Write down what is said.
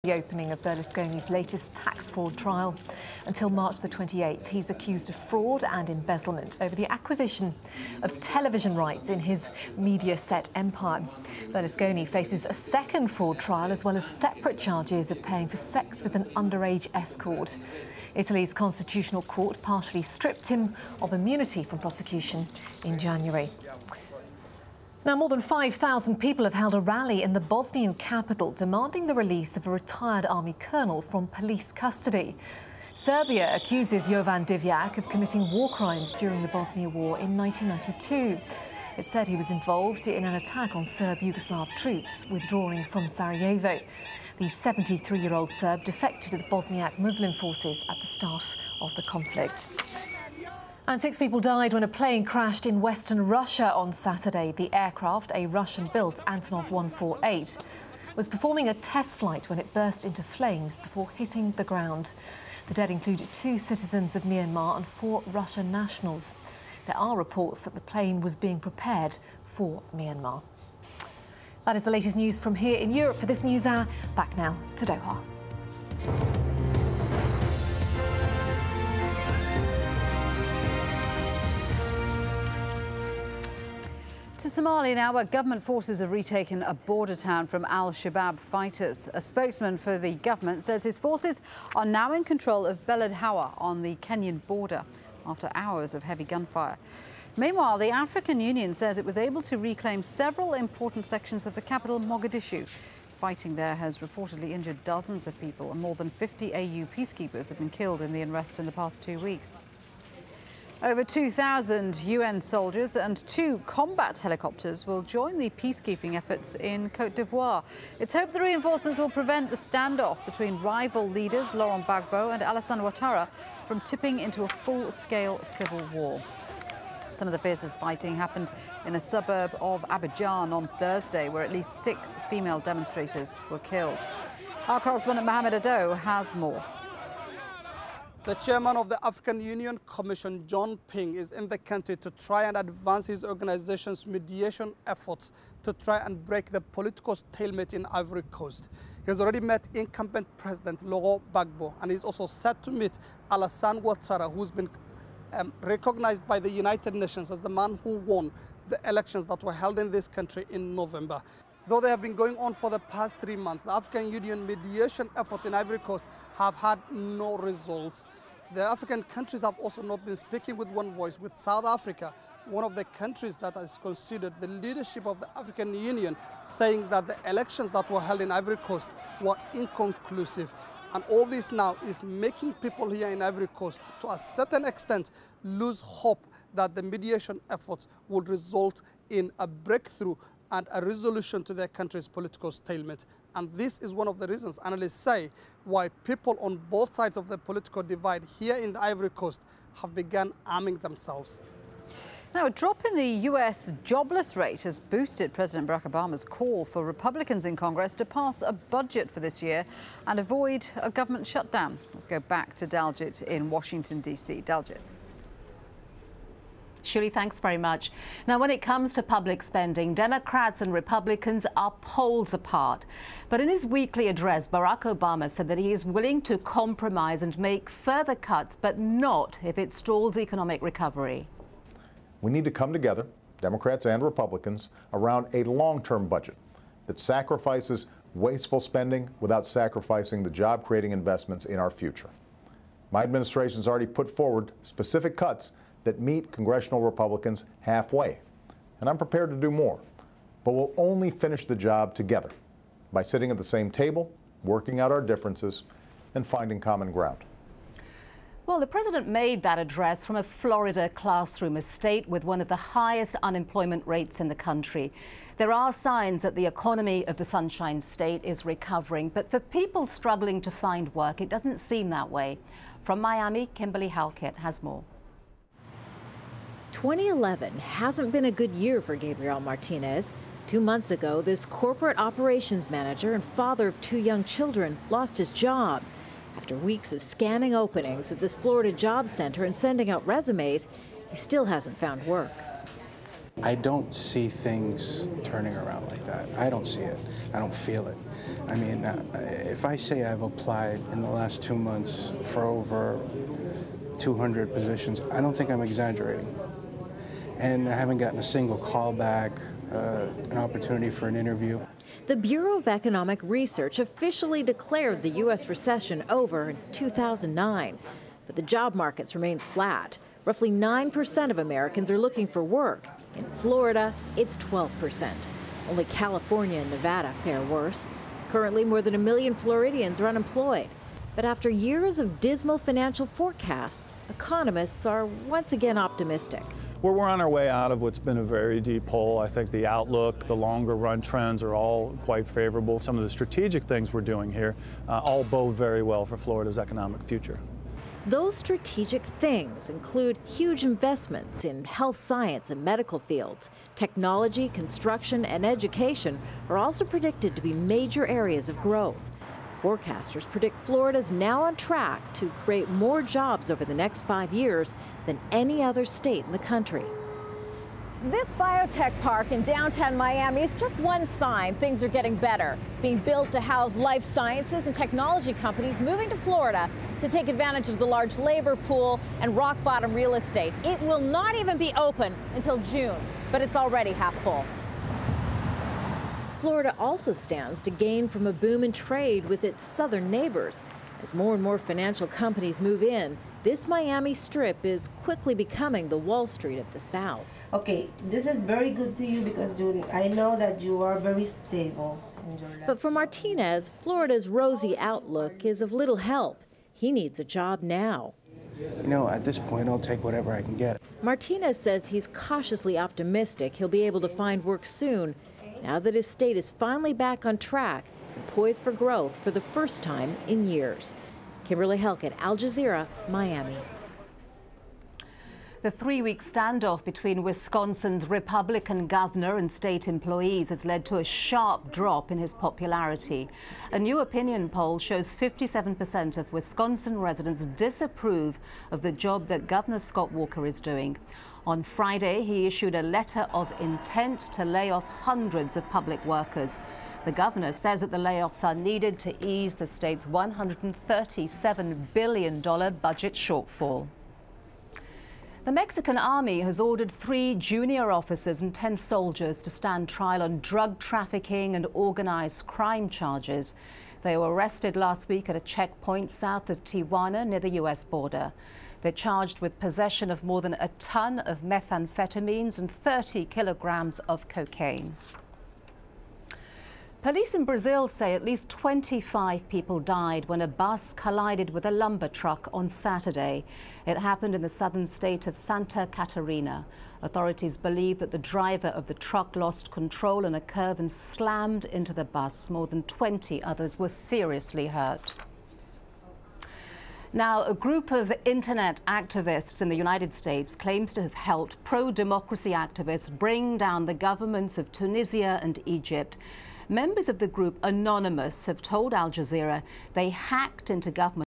The opening of Berlusconi's latest tax fraud trial. Until March the 28th, he's accused of fraud and embezzlement over the acquisition of television rights in his Mediaset empire. Berlusconi faces a second fraud trial as well as separate charges of paying for sex with an underage escort. Italy's constitutional court partially stripped him of immunity from prosecution in January. Now, more than 5,000 people have held a rally in the Bosnian capital demanding the release of a retired army colonel from police custody. Serbia accuses Jovan Divjak of committing war crimes during the Bosnia War in 1992. It said he was involved in an attack on Serb Yugoslav troops withdrawing from Sarajevo. The 73-year-old Serb defected to the Bosniak Muslim forces at the start of the conflict. And 6 people died when a plane crashed in western Russia on Saturday. The aircraft, a Russian-built Antonov 148, was performing a test flight when it burst into flames before hitting the ground. The dead included 2 citizens of Myanmar and 4 Russian nationals. There are reports that the plane was being prepared for Myanmar. That is the latest news from here in Europe for this news hour. Back now to Doha. To Somalia now, where government forces have retaken a border town from al-Shabaab fighters. A spokesman for the government says his forces are now in control of Beled Hawa on the Kenyan border after hours of heavy gunfire. Meanwhile, the African Union says it was able to reclaim several important sections of the capital, Mogadishu. Fighting there has reportedly injured dozens of people, and more than 50 AU peacekeepers have been killed in the unrest in the past 2 weeks. Over 2,000 UN soldiers and 2 combat helicopters will join the peacekeeping efforts in Côte d'Ivoire. It's hoped the reinforcements will prevent the standoff between rival leaders Laurent Gbagbo and Alassane Ouattara from tipping into a full-scale civil war. Some of the fiercest fighting happened in a suburb of Abidjan on Thursday, where at least 6 female demonstrators were killed. Our correspondent Mohamed Ado has more. The chairman of the African Union Commission, John Ping, is in the country to try and advance his organization's mediation efforts to try and break the political stalemate in Ivory Coast. He has already met incumbent President Laurent Gbagbo, and he's also set to meet Alassane Ouattara, who's been recognized by the United Nations as the man who won the elections that were held in this country in November. Though they have been going on for the past 3 months, the African Union mediation efforts in Ivory Coast have had no results. The African countries have also not been speaking with one voice, with South Africa, one of the countries that is considered the leadership of the African Union, saying that the elections that were held in Ivory Coast were inconclusive. And all this now is making people here in Ivory Coast, to a certain extent, lose hope that the mediation efforts would result in a breakthrough and a resolution to their country's political stalemate. And this is one of the reasons, analysts say, why people on both sides of the political divide here in the Ivory Coast have begun arming themselves. Now, a drop in the US jobless rate has boosted President Barack Obama's call for Republicans in Congress to pass a budget for this year and avoid a government shutdown. Let's go back to Daljit in Washington, D.C. Daljit. Shuli, thanks very much. Now, when it comes to public spending, Democrats and Republicans are poles apart. But in his weekly address, Barack Obama said that he is willing to compromise and make further cuts, but not if it stalls economic recovery. We need to come together, Democrats and Republicans, around a long-term budget that sacrifices wasteful spending without sacrificing the job-creating investments in our future. My administration has already put forward specific cuts that meet congressional Republicans halfway. And I'm prepared to do more. But we'll only finish the job together by sitting at the same table, working out our differences, and finding common ground. Well, the president made that address from a Florida classroom, a state with one of the highest unemployment rates in the country. There are signs that the economy of the Sunshine State is recovering, but for people struggling to find work, it doesn't seem that way. From Miami, Kimberly Halkett has more. 2011 hasn't been a good year for Gabriel Martinez. 2 months ago, this corporate operations manager and father of 2 young children lost his job. After weeks of scanning openings at this Florida job center and sending out resumes, he still hasn't found work. I don't see things turning around like that. I don't see it. I don't feel it. I mean, if I say I've applied in the last 2 months for over 200 positions, I don't think I'm exaggerating. And I haven't gotten a single call back, an opportunity for an interview. The Bureau of Economic Research officially declared the U.S. recession over in 2009, but the job markets remain flat. Roughly 9% of Americans are looking for work. In Florida, it's 12%. Only California and Nevada fare worse. Currently, more than 1 million Floridians are unemployed. But after years of dismal financial forecasts, economists are once again optimistic. We're on our way out of what's been a very deep hole. I think the outlook, the longer run trends are all quite favorable. Some of the strategic things we're doing here all bode very well for Florida's economic future. Those strategic things include huge investments in health science and medical fields. Technology, construction, and education are also predicted to be major areas of growth. Forecasters predict Florida's now on track to create more jobs over the next 5 years than any other state in the country. This biotech park in downtown Miami is just one sign things are getting better. It's being built to house life sciences and technology companies moving to Florida to take advantage of the large labor pool and rock-bottom real estate. It will not even be open until June, but it's already half full. Florida also stands to gain from a boom in trade with its southern neighbors. As more and more financial companies move in, this Miami Strip is quickly becoming the Wall Street of the South. Okay, this is very good to you because I know that you are very stable. But for Martinez, Florida's rosy outlook is of little help. He needs a job now. You know, at this point, I'll take whatever I can get. Martinez says he's cautiously optimistic he'll be able to find work soon, now that his state is finally back on track and poised for growth for the first time in years. Kimberly Helkett, Al Jazeera, Miami. The 3-week standoff between Wisconsin's Republican governor and state employees has led to a sharp drop in his popularity. A new opinion poll shows 57% of Wisconsin residents disapprove of the job that Governor Scott Walker is doing. On Friday, he issued a letter of intent to lay off hundreds of public workers. The governor says that the layoffs are needed to ease the state's $137 billion budget shortfall. The Mexican army has ordered 3 junior officers and 10 soldiers to stand trial on drug trafficking and organized crime charges. They were arrested last week at a checkpoint south of Tijuana near the U.S. border. They're charged with possession of more than a ton of methamphetamines and 30 kilograms of cocaine. Police in Brazil say at least 25 people died when a bus collided with a lumber truck on Saturday. It happened in the southern state of Santa Catarina. Authorities believe that the driver of the truck lost control in a curve and slammed into the bus. More than 20 others were seriously hurt. Now, a group of internet activists in the United States claims to have helped pro-democracy activists bring down the governments of Tunisia and Egypt. Members of the group Anonymous have told Al Jazeera they hacked into government